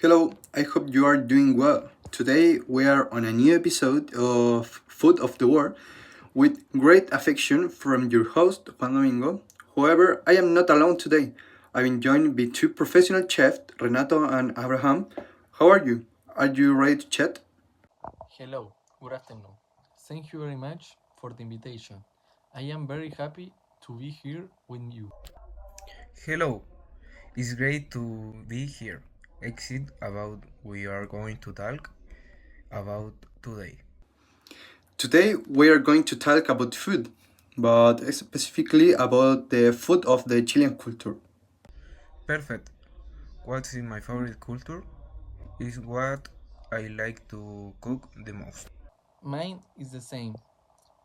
Hello, I hope you are doing well. Today we are on a new episode of Food of the World with great affection from your host, Juan Domingo. However, I am not alone today. I'm joined by two professional chefs, Renato and Abraham. How are you? Are you ready to chat? Hello, good afternoon. Thank you very much for the invitation. I am very happy to be here with you. Hello, it's great to be here. Exit about we are going to talk about today. Today we are going to talk about food, but specifically about the food of the Chilean culture. Perfect. What's in my favorite culture is what I like to cook the most. Mine is the same,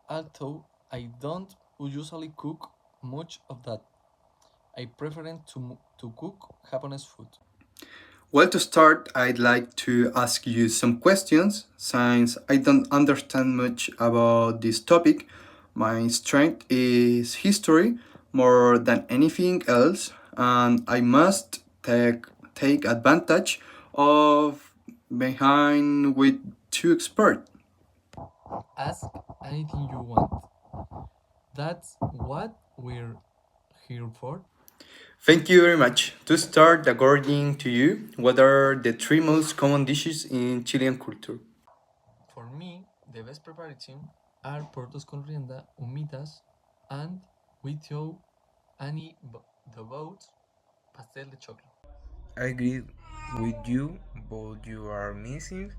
although I don't usually cook much of that. I prefer to cook Japanese food. Well, to start, I'd like to ask you some questions. Since I don't understand much about this topic, my strength is history more than anything else, and I must take advantage of behind with two experts. Ask anything you want. That's what we're here for. Thank you very much. To start, according to you, what are the three most common dishes in Chilean culture? For me, the best preparation are portos con rienda, humitas, and with you, the boat, pastel de choclo. I agree with you, but you are missing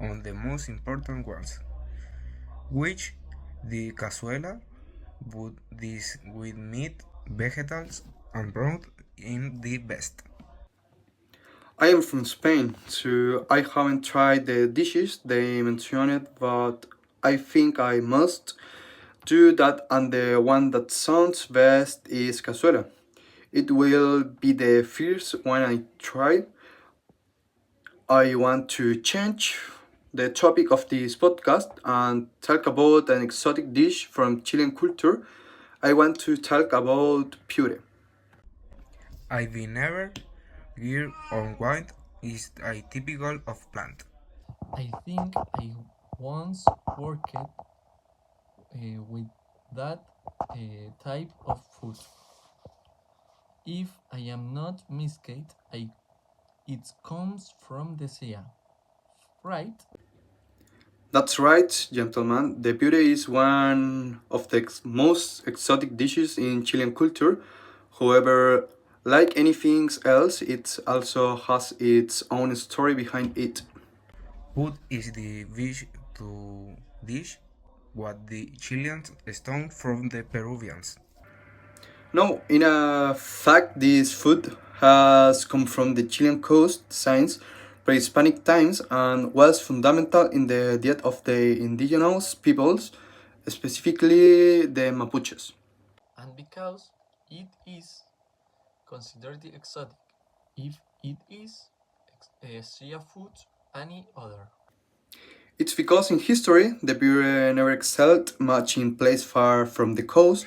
on the most important ones, which the cazuela, but this with meat, vegetables, and broth in the best. I am from Spain, so I haven't tried the dishes they mentioned, but I think I must do that, and the one that sounds best is cazuela. It will be the first one I try. I want to change the topic of this podcast and talk about an exotic dish from Chilean culture. I want to talk about puree. I've never gear on white is a typical of plant. I think I once worked with that type of food. If I am not mistaken, it comes from the sea, right? That's right, gentlemen. The puree is one of the most exotic dishes in Chilean culture. However, like anything else, it also has its own story behind it. What is the wish to dish what the Chileans stole from the Peruvians? No, in a fact, this food has come from the Chilean coast since pre-Hispanic times and was fundamental in the diet of the indigenous peoples, specifically the Mapuches. And because it is considered exotic, if it is sea food, any other. It's because in history the pure never excelled much in place far from the coast,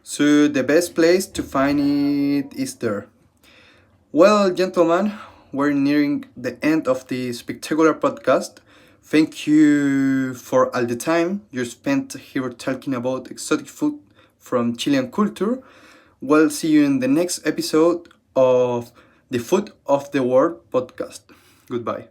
so the best place to find it is there. Well, gentlemen, we're nearing the end of this spectacular podcast. Thank you for all the time you spent here talking about exotic food from Chilean culture. We'll see you in the next episode of the Food of the World podcast. Goodbye.